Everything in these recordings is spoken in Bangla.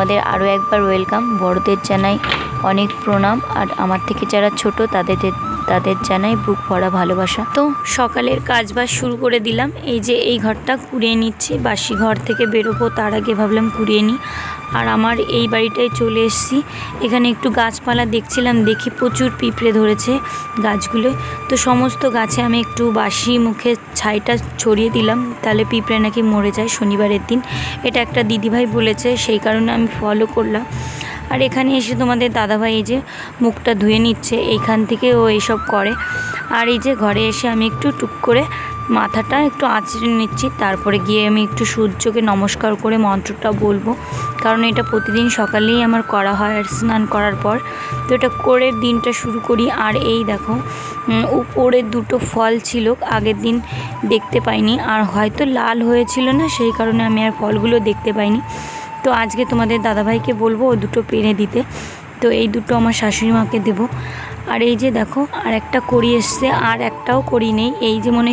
আমাদের আরও একবার ওয়েলকাম। বড়দের জানাই অনেক প্রণাম, আর আমার থেকে যারা ছোট তাদের জানাই বুক ভরা ভালোবাসা। তো সকালের কাজবাজ শুরু করে দিলাম। এই যে এই ঘরটা কুড়িয়ে নিচ্ছি, বাসি ঘর থেকে বেরোবো তার আগে ভাবলাম কুড়িয়ে নিই। আর আমার এই বাড়িটায় চলে এসেছি। এখানে একটু গাছপালা দেখছিলাম, দেখি প্রচুর পিঁপড়ে ধরেছে গাছগুলোয়। তো সমস্ত গাছে আমি একটু বাসি মুখে ছাইটা ছড়িয়ে দিলাম, তাহলে পিঁপড়ে নাকি মরে যায় শনিবারের দিন। এটা একটা দিদিভাই বলেছে, সেই কারণে আমি ফলো করলাম। আর এখানে এসে তোমাদের দাদাভাই এই যে মুখটা ধুয়ে নিচ্ছে, এইখান থেকে ও এইসব করে। আর এই যে ঘরে এসে আমি একটু টুক করে মাথাটা একটু আঁচড়ে নিচ্ছি, তারপরে গিয়ে আমি একটু সূর্যকে নমস্কার করে মন্ত্রটা বলবো, কারণ এটা প্রতিদিন সকালেই আমার করা হয় আর স্নান করার পর। তো এটা করে দিনটা শুরু করি। আর এই দেখো উপরে দুটো ফল ছিল, আগের দিন দেখতে পাইনি, আর হয়তো লাল হয়েছিল না, সেই কারণে আমি আর ফলগুলো দেখতে পাইনি। তো আজকে তোমাদের দাদাভাইকে বলবো ও দুটো পেরে দিতে। তো এই দুটো আমার শাশুড়ি মাকে দেবো। আর এই যে দেখো আর একটা করি এসছে, আর একটাও করি নেই, এই যে মনে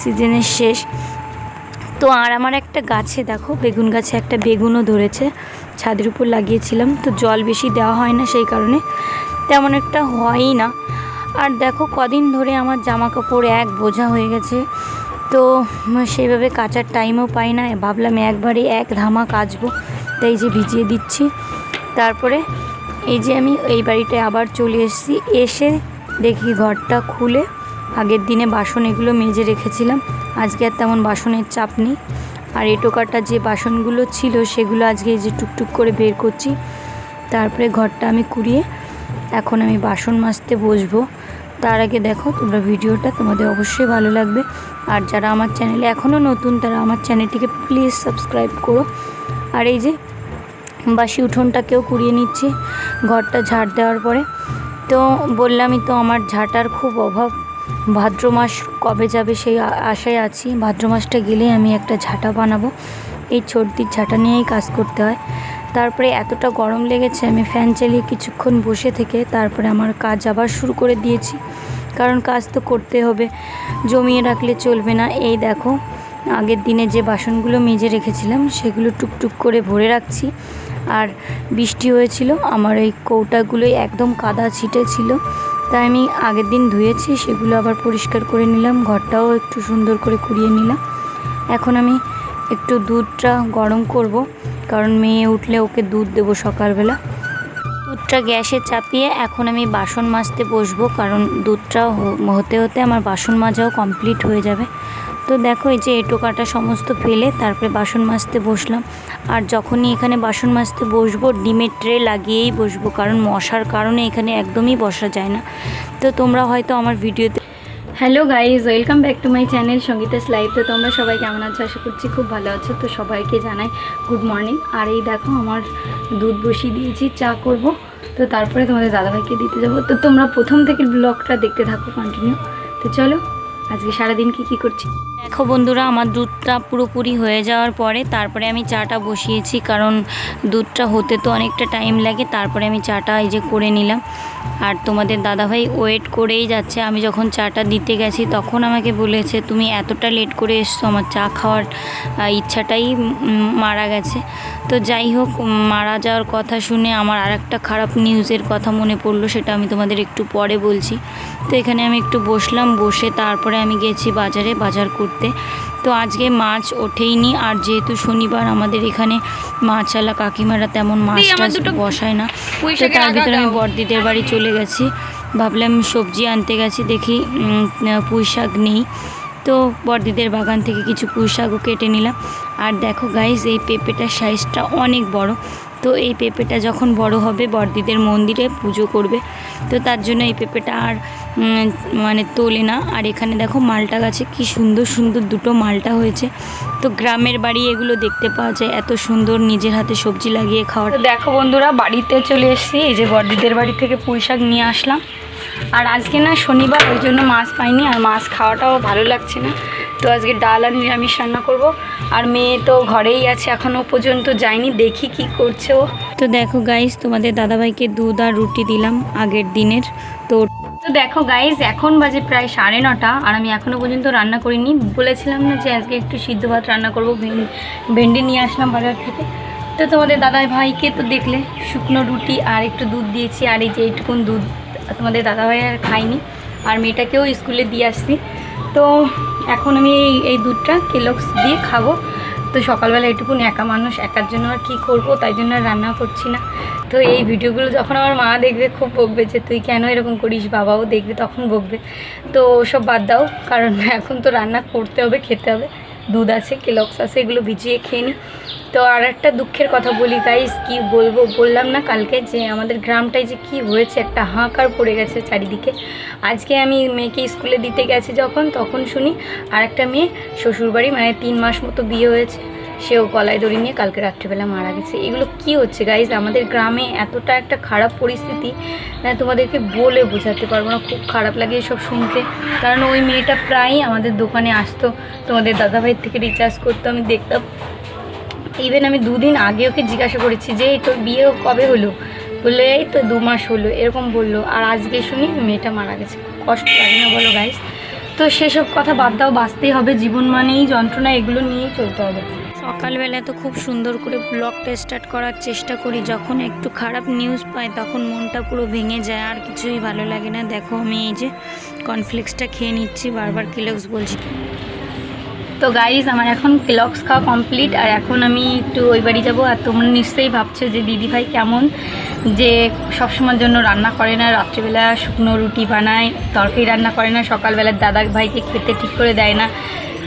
সিজনের শেষ। তো আর আমার একটা গাছে দেখো বেগুন গাছে একটা বেগুনও ধরেছে, ছাদের উপর লাগিয়েছিলাম। তো জল বেশি দেওয়া হয় না, সেই কারণে তেমন একটা হয়ই না। আর দেখো কদিন ধরে আমার জামা কাপড় এক বোঝা হয়ে গেছে, তো সেইভাবে কাচার টাইমও পাই না। ভাবলাম একবারে এক ধামা কাচবো, তাই যে ভিজিয়ে দিচ্ছি। তারপরে এই যে আমি এই বাড়িটায় আবার চলে এসেছি। এসে দেখি ঘরটা খুলে আগের দিনে বাসন এগুলো মেজে রেখেছিলাম, আজকে আর তেমন বাসনের চাপ নেই। আর এটোকাটা যে বাসনগুলো ছিল সেগুলো আজকে এই যে টুকটুক করে বের করছি। তারপরে ঘরটা আমি কুড়িয়ে এখন আমি বাসন মাজতে বসবো। তার আগে দেখো তোমরা ভিডিওটা তোমাদের অবশ্যই ভালো লাগবে, আর যারা আমার চ্যানেলে এখনও নতুন তারা আমার চ্যানেলটিকে প্লিজ সাবস্ক্রাইব করো। আর এই যে বাসি উঠোনটাকেও কুড়িয়ে নিচ্ছি ঘরটা ঝাড় দেওয়ার পরে। তো বললামই তো আমার ঝাঁটার খুব অভাব, ভাদ্র মাস কবে যাবে সেই আশায় আছি। ভাদ্র মাসটা গেলেই আমি একটা ঝাঁটা বানাবো, এই সর্দির ঝাঁটা নিয়েই কাজ করতে হয়। তারপরে এতটা গরম লেগেছে, আমি ফ্যান চালিয়ে কিছুক্ষণ বসে থেকে তারপরে আমার কাজ আবার শুরু করে দিয়েছি, কারণ কাজ তো করতে হবে, জমিয়ে রাখলে চলবে না। এই দেখো আগের দিনে যে বাসনগুলো মেজে রেখেছিলাম সেগুলো টুকটুক করে ভরে রাখছি। আর বৃষ্টি হয়েছিল, আমার এই কৌটাগুলোই একদম কাদা ছিটে ছিল, তাই আমি আগের দিন ধুয়েছি, সেগুলো আবার পরিষ্কার করে নিলাম। ঘরটাও একটু সুন্দর করে কুড়িয়ে নিলাম। এখন আমি একটু দুধটা গরম করব, কারণ মেয়ে উঠলে ওকে দুধ দেবো সকালবেলা। দুধটা গ্যাসে চাপিয়ে এখন আমি বাসন মাজতে বসবো, কারণ দুধটা হতে হতে আমার বাসন মাজাও কমপ্লিট হয়ে যাবে। তো দেখো এই যে এঁটো কাটা সমস্ত ফেলে তারপরে বাসন মাজতে বসলাম। আর যখনই এখানে বাসন মাজতে বসবো ডিমের ট্রে লাগিয়েই বসবো, কারণ মশার কারণে এখানে একদমই বসা যায় না। তো তোমরা হয়তো আমার ভিডিওতে hello guys, welcome back to my channel Sangeeta's live. তো তোমরা সবাই কেমন আছো? আশা করছি খুব ভালো আছো। তো সবাইকে জানাই গুড মর্নিং। আর এই দেখো আমার দুধ বসিয়ে দিয়েছি, চা করব। তো তারপরে তোমাদের দাদাভাইকে দিতে যাবো। তো তোমরা প্রথম থেকে ব্লগটা দেখতে থাকো কন্টিনিউ। তো চলো আজকে সারাদিন কি করছি দেখো বন্ধুরা। আমার দুধটা পুরোপুরি হয়ে যাওয়ার পরে তারপরে আমি চাটা বসিয়েছি, কারণ দুধটা হতে তো অনেকটা টাইম লাগে। তারপরে আমি চাটা এই যে করে নিলাম। আর তোমাদের দাদাভাই ওয়েট করেই যাচ্ছে। আমি যখন চাটা দিতে গেছি তখন আমাকে বলেছে তুমি এতটা লেট করে এসছো, আমার চা খাওয়ার ইচ্ছাটাই মারা গেছে। তো যাই হোক, মারা যাওয়ার কথা শুনে আমার আর একটা খারাপ নিউজের কথা মনে পড়লো, সেটা আমি তোমাদের একটু পরে বলছি। তো এখানে আমি একটু বসলাম, বসে তারপরে আমি গেছি বাজারে বাজার করতে। তো আজকে মাছ ওঠেইনি, আর যেহেতু শনিবার আমাদের এখানে মাছওয়ালা কাকিমারা তেমন মাছ টাছ বসায় না। তো তার ভিতরে আমি বড়দিদের বাড়ি চলে গেছি, ভাবলাম সবজি আনতে গেছি, দেখি পুঁই শাক নেই। তো বড়দিদের বাগান থেকে কিছু পুঁই শাকও কেটে নিলাম। আর দেখো গাইস এই পেঁপেটার সাইজটা অনেক বড়। তো এই পেঁপেটা যখন বড় হবে বড়দিদের মন্দিরে পুজো করবে, তো তার জন্য এই পেঁপেটা আর মানে তোলে না। আর এখানে দেখো মালটা গাছে কি সুন্দর সুন্দর দুটো মালটা হয়েছে। তো গ্রামের বাড়ি এগুলো দেখতে পাওয়া যায়, এত সুন্দর নিজের হাতে সবজি লাগিয়ে খাওয়ার। দেখো বন্ধুরা বাড়িতে চলে এসেছি, এই যে বড়দিদের বাড়ি থেকে পুঁই শাক নিয়ে আসলাম। আর আজকে না শনিবার, ওই জন্য মাছ পাইনি, আর মাছ খাওয়াটাও ভালো লাগছে না। তো আজকে ডাল আর নিরামিষ রান্না করব। আর মেয়ে তো ঘরেই আছে, এখনও পর্যন্ত যায়নি, দেখি কি করছে ও। তো দেখো গাইস তোমাদের দাদাভাইকে দুধ আর রুটি দিলাম আগের দিনের। তো দেখো গাইস এখন বাজে প্রায় 9:30, আর আমি এখনও পর্যন্ত রান্না করিনি। বলেছিলাম না যে আজকে একটু সিদ্ধ ভাত রান্না করব, ভেন্ডি নিয়ে আসলাম বাজার থেকে। তো তোমাদের দাদা ভাইকে তো দেখলে শুকনো রুটি আর একটু দুধ দিয়েছি, আর এই যে এইটুকুন দুধ তোমাদের দাদা ভাই আর খাইনি, আর মেয়েটাকেও স্কুলে দিয়ে আসছি। তো এখন আমি এই দুধটা কেলগস দিয়ে খাবো। তো সকালবেলা এইটুকুন একা মানুষ, একার জন্য আর কী করবো, তাই জন্য আর রান্না করছি না। তো এই ভিডিওগুলো যখন আমার মা দেখবে খুব বকবে যে তুই কেন এরকম করিস, বাবাও দেখবে তখন বকবে। তো ওসব বাদ দাও, কারণ এখন তো রান্না করতে হবে, খেতে হবে। দুধ আছে, কেলগস আছে, এগুলো ভিজিয়ে খেয়ে নিই। তো আর একটা দুঃখের কথা বলি গাইস, কি বলবো, বললাম না কালকে যে আমাদের গ্রামটায় যে কি হয়েছে, একটা হাহাকার পড়ে গেছে চারিদিকে। আজকে আমি মেয়েকে স্কুলে দিতে গেছি তখন শুনি আর একটা মেয়ে শ্বশুরবাড়ি, মানে 3 মাস মতো বিয়ে হয়েছে, সেও গলায় দড়ি নিয়ে কালকে রাত্রিবেলা মারা গেছে। এগুলো কি হচ্ছে গাইস আমাদের গ্রামে? এতটা একটা খারাপ পরিস্থিতি, তোমাদেরকে বলে বোঝাতে পারবো না। খুব খারাপ লাগে এসব শুনতে, কারণ ওই মেয়েটা প্রায়ই আমাদের দোকানে আসতো, তোমাদের দাদাভাইয়ের থেকে রিচার্জ করতো, আমি দেখতাম। ইভেন আমি 2 দিন আগে ওকে জিজ্ঞাসা করেছি যে তোর বিয়ে কবে হলো, বললো এই তো 2 মাস হলো, এরকম বললো। আর আজকে শুনি মেয়েটা মারা গেছে। কষ্ট লাগে না বলো গাইস? তো সেসব কথা বাদ দাও, বাঁচতেই হবে, জীবন মানেই যন্ত্রণা, এগুলো নিয়েই চলতে হবে। সকালবেলা তো খুব সুন্দর করে ব্লগটা স্টার্ট করার চেষ্টা করি, যখন একটু খারাপ নিউজ পাই তখন মনটা পুরো ভেঙে যায়, আর কিছুই ভালো লাগে না। দেখো আমি এই যে কর্নফ্লেক্সটা খেয়ে নিচ্ছি, বারবার কেলগস বলছি। তো গাইজ আমার এখন কেলগস খাওয়া কমপ্লিট, আর এখন আমি একটু ওই বাড়ি যাবো। আর তোমরা নিশ্চয়ই ভাবছো যে দিদিভাই কেমন, যে সবসময়ের জন্য রান্না করে না, রাত্রিবেলা শুকনো রুটি বানায়, তরকারি রান্না করে না, সকালবেলার দাদা ভাইকে খেতে ঠিক করে দেয় না।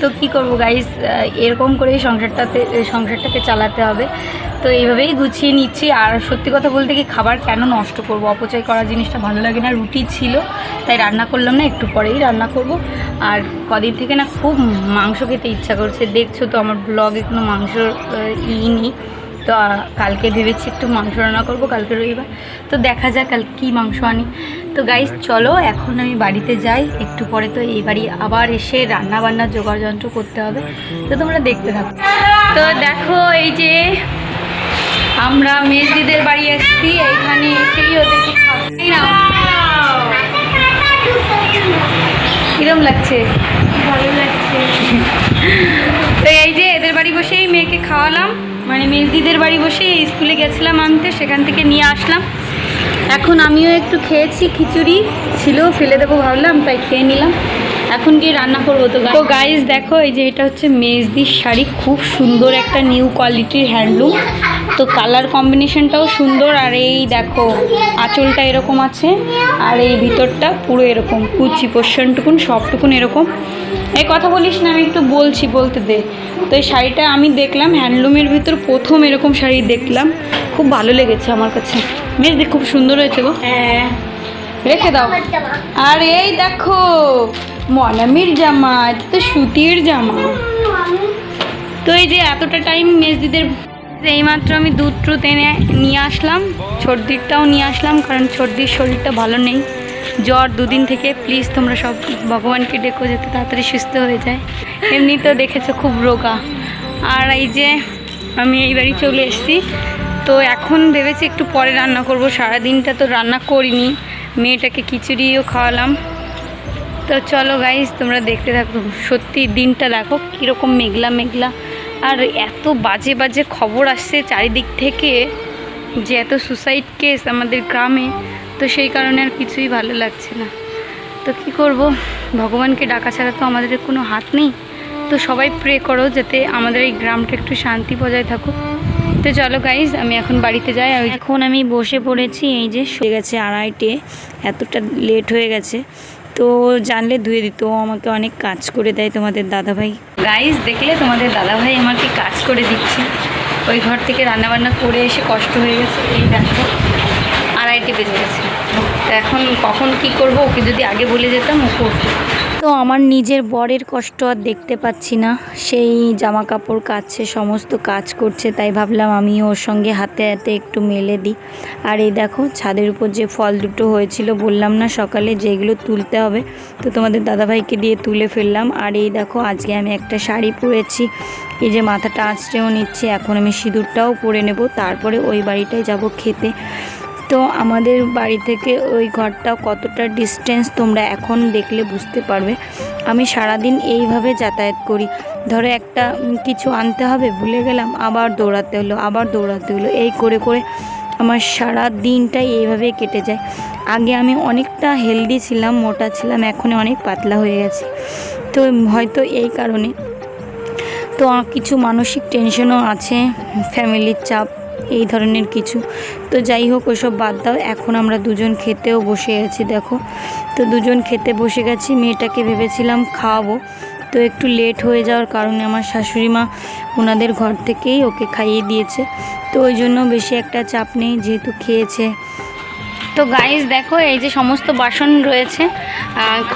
তো কি করব গাইজ, এরকম করেই সংসারটাকে চালাতে হবে। তো এইভাবেই গুছিয়ে নিচ্ছি। আর সত্যি কথা বলতে কি, খাবার কেন নষ্ট করব, অপচয় করা জিনিসটা ভালো লাগে না। রুটি ছিল তাই রান্না করলাম না, একটু পরেই রান্না করব। আর কদিন থেকে না খুব মাংস খেতে ইচ্ছা করছে, দেখছো তো আমার ব্লগে কোনো মাংসর নেই। তো কালকে ভেবেছি একটু মাংস রান্না করবো, কালকে রবিবার। তো দেখা যাক কাল কী মাংস আনি। তো গাইস চলো এখন আমি বাড়িতে যাই, একটু পরে তো এই বাড়ি আবার এসে রান্না বান্নার জোগাড় যন্ত্র করতে হবে। তো তোমরা দেখতে থাকো। তো দেখো এই যে আমরা মেজদিদের বাড়ি এসেছি, এইখানে এসেই ওদেরকে খাওয়াই না। কিরম লাগছে? ভালো লাগছে। তো এই যে এদের বাড়ি বসেই মেয়েকে খাওয়ালাম, মানে মেজদিদের বাড়ি বসে স্কুলে গেছিলাম আনতে, সেখান থেকে নিয়ে আসলাম। এখন আমিও একটু খেয়েছি, খিচুড়ি ছিল ফেলে দেবো ভাবলাম, তাই খেয়ে নিলাম। এখন গিয়ে রান্না করবো। তো গাইজ দেখো এই যে এটা হচ্ছে মেজদির শাড়ি, খুব সুন্দর একটা নিউ কোয়ালিটির হ্যান্ডলুম। তো কালার কম্বিনেশনটাও সুন্দর, আর এই দেখো আঁচলটা এরকম আছে, আর এই ভিতরটা পুরো এরকম কুচি পোর্শনটুকুন সবটুকুন এরকম। এই কথা বলিস না, আমি একটু বলছি, বলতে দে। তো এই শাড়িটা আমি দেখলাম হ্যান্ডলুমের ভিতর প্রথম এরকম শাড়ি দেখলাম, খুব ভালো লেগেছে আমার কাছে। মেজদি খুব সুন্দর হয়েছে গো। হ্যাঁ রেখে দাও। আর এই দেখো মনামির জামা, এটা তো সুতির জামা। তো এই যে এতটা টাইম মেজদিদের, এইমাত্র আমি দুধ টুধ এনে নিয়ে আসলাম, সর্দিরটাও নিয়ে আসলাম, কারণ সর্দির শরীরটা ভালো নেই, জ্বর 2 দিন থেকে। প্লিজ তোমরা সব ভগবানকে ডেকো যাতে তাড়াতাড়ি সুস্থ হয়ে যায়। এমনি তো দেখেছো খুব রোগা। আর এই যে আমি এই বাড়ি চলে এসেছি। তো এখন ভেবেছি একটু পরে রান্না করব, সারাদিনটা তো রান্না করিনি, মেয়েটাকে খিচুড়িও খাওয়ালাম। তো চলো গাইজ তোমরা দেখতে থাকো। সত্যি দিনটা দেখো কীরকম মেঘলা মেঘলা, আর এত বাজে বাজে খবর আসছে চারিদিক থেকে যে এত সুসাইড কেস আমাদের গ্রামে। তো সেই কারণে আর কিছুই ভালো লাগছে না। তো কি করব, ভগবানকে ডাকা ছাড়া তো আমাদের কোনো হাত নেই। তো সবাই প্রে করো যাতে আমাদের এই গ্রামটা একটু শান্তি বজায় থাকুক। তো চলো গাইজ আমি এখন বাড়িতে যাই। এখন আমি বসে পড়েছি, এই যে শুয়ে গেছে 2:30, এতটা লেট হয়ে গেছে। তো জানলে ধুয়ে দিত, আমাকে অনেক কাজ করে দেয় তোমাদের দাদাভাই। গাইজ দেখলে তোমাদের দাদাভাই আমাকে কাজ করে দিচ্ছে, ওই ঘর থেকে রান্নাবান্না করে এসে কষ্ট হয়ে গেছে। এই দেখো 2:30 বেজে গেছে। তো এখন কখন কি করব, ওকে যদি আগে বলে যেতাম ও করতো। তো আমার নিজের বরের কষ্ট আর দেখতে পাচ্ছি না, সেই জামা কাপড় কাচছে, সমস্ত কাজ করছে, তাই ভাবলাম আমি ওর সঙ্গে হাতে হাতে একটু মেলে দিই। আর এই দেখো ছাদের উপর যে ফল দুটো হয়েছিল বললাম না সকালে যেগুলো তুলতে হবে, তো তোমাদের দাদাভাইকে দিয়ে তুলে ফেললাম। আর এই দেখো আজকে আমি একটা শাড়ি পরেছি, এই যে মাথাটা আঁচড়েও নিচ্ছি, এখন আমি সিঁদুরটাও পরে নেব, তারপরে ওই বাড়িটায় যাব খেতে। তো তো আমাদের বাড়ি থেকে ওই ঘরটা কতটা ডিস্টেন্স তোমরা এখন দেখলে বুঝতে পারবে। আমি সারাদিন এইভাবে যাতায়াত করি। ধরো একটা কিছু আনতে হবে, ভুলে গেলাম, আবার দৌড়াতে হলো, এই করে করে আমার সারা দিনটাই এইভাবে কেটে যায়। আগে আমি অনেকটা হেলদি ছিলাম, মোটা ছিলাম, এখন অনেক পাতলা হয়ে গেছি। তো হয়তো এই কারণে তো কিছু মানসিক টেনশনও আছে, ফ্যামিলির চাপ, এই ধরনের কিছু। তো যাই হোক, ওইসব বাদ দাও। এখন আমরা দুজন খেতেও বসে গেছি। দেখো, তো দুজন খেতে বসে গেছি। মেয়েটাকে ভেবেছিলাম খাওয়াবো, তো একটু লেট হয়ে যাওয়ার কারণে আমার শাশুড়ি মা ওনাদের ঘর থেকেই ওকে খাইয়ে দিয়েছে। তো ওই জন্য বেশি একটা চাপ নেই, যেহেতু খেয়েছে। তো গাইস দেখো, এই যে সমস্ত বাসন রয়েছে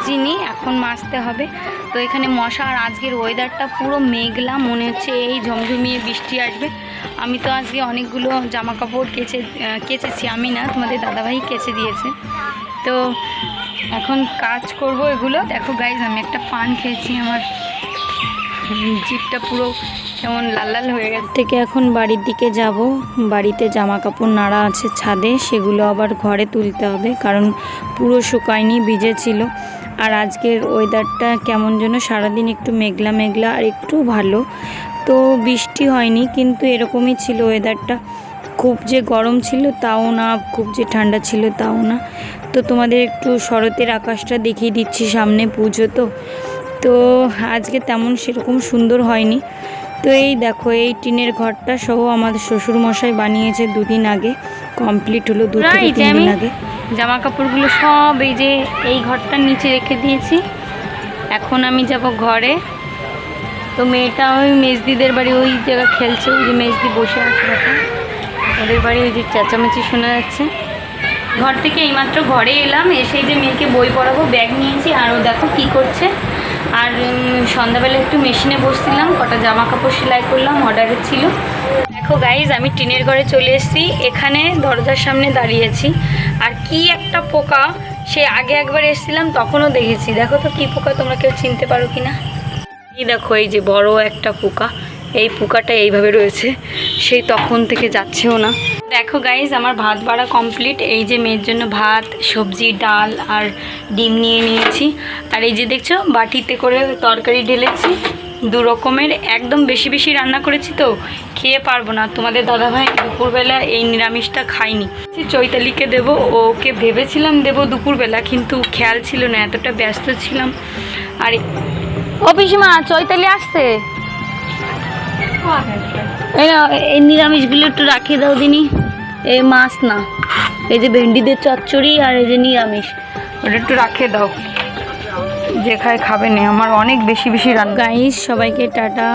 চিনি এখন মাজতে হবে। তো এখানে মশা, আর আজকের ওয়েদারটা পুরো মেঘলা, মনে হচ্ছে এই ঝমঝমিয়ে বৃষ্টি আসবে। আমি তো আজকে অনেকগুলো জামা কাপড় কেচেছি, আমি না, তোমাদের দাদাভাই কেচে দিয়েছে। তো এখন কাজ করব এগুলো। দেখো গাইস, আমি একটা পান খেয়েছি, আমার জিভটা পুরো কেমন লাল লাল হয়ে গেছে। থেকে এখন বাড়ির দিকে যাব। বাড়িতে জামা কাপড় নাড়া আছে ছাদে, সেগুলো আবার ঘরে তুলতে হবে, কারণ পুরো শুকায়নি, ভিজে ছিল। আর আজকের ওয়েদারটা কেমন যেন সারাদিন একটু মেঘলা মেঘলা আর একটু ভালো, তো বৃষ্টি হয়নি, কিন্তু এরকমই ছিল ওয়েদারটা। খুব যে গরম ছিল তাও না, খুব যে ঠান্ডা ছিল তাও না। তো তোমাদের একটু শরতের আকাশটা দেখিয়ে দিচ্ছি, সামনে পুজো, তো আজকে তেমন সেরকম সুন্দর হয়নি। তো এই দেখো, এই টিনের ঘরটা সহ আমাদের শ্বশুরমশাই বানিয়েছে দুদিন আগে, কমপ্লিট হলো 2 থেকে 3 দিন আগে। জামা কাপড়গুলো সব এই যে এই ঘরটার নিচে রেখে দিয়েছি। এখন আমি যাব ঘরে। তো মেয়েটা ওই মেজদিদের বাড়ি ওই জায়গা খেলছে, ওই যে মেজদি বসে আছে এখন, ওদের বাড়ি ওই যে চেঁচামেচি শোনা যাচ্ছে। ঘর থেকে এইমাত্র ঘরে এলাম, এসে যে মেয়েকে বই পড়াবো, ব্যাগ নিয়েছি, আর ও দেখো কী করছে। আর সন্ধ্যাবেলা একটু মেশিনে বসছিলাম, কটা জামা কাপড় সেলাই করলাম, অর্ডারের ছিল। দেখো গাইজ, আমি টিনের ঘরে চলে এসেছি, এখানে দরজার সামনে দাঁড়িয়েছি। আর কি একটা পোকা, সে আগে একবার এসেছিলাম তখনও দেখেছি। দেখো তো কী পোকা, তোমরা কেউ চিনতে পারো কি না? এই দেখো, এই যে বড় একটা পোকা, এই পোকাটা এইভাবে রয়েছে, সেই তখন থেকে যাচ্ছেও না। দেখো গাইজ, আমার ভাত বাড়া কমপ্লিট। এই যে মেয়ের জন্য ভাত, সবজি, ডাল আর ডিম নিয়ে নিয়েছি। আর এই যে দেখছো, বাটিতে করে তরকারি ঢেলেছি, 2 রকমের, একদম বেশি বেশি রান্না করেছি, তো খেয়ে পারবো না। তোমাদের দাদাভাই দুপুরবেলা এই নিরামিষটা খাইনি, চৈতালিকে দেবো, ওকে ভেবেছিলাম দেবো দুপুরবেলা, কিন্তু খেয়াল ছিল না, এতটা ব্যস্ত ছিলাম। আর ও পিসিমা, চৈতালি আসছে, এই নিরামিষগুলো একটু রাখিয়ে দাও দিনি। এই মাছ না, এই যে ভেন্ডিদের চচ্চড়ি আর এই যে নিরামিষ, ওটা একটু রাখিয়ে দাও, যে খায় খাবে না, আমার অনেক বেশি বেশি রান্না। গাইস, সবাইকে টাটা।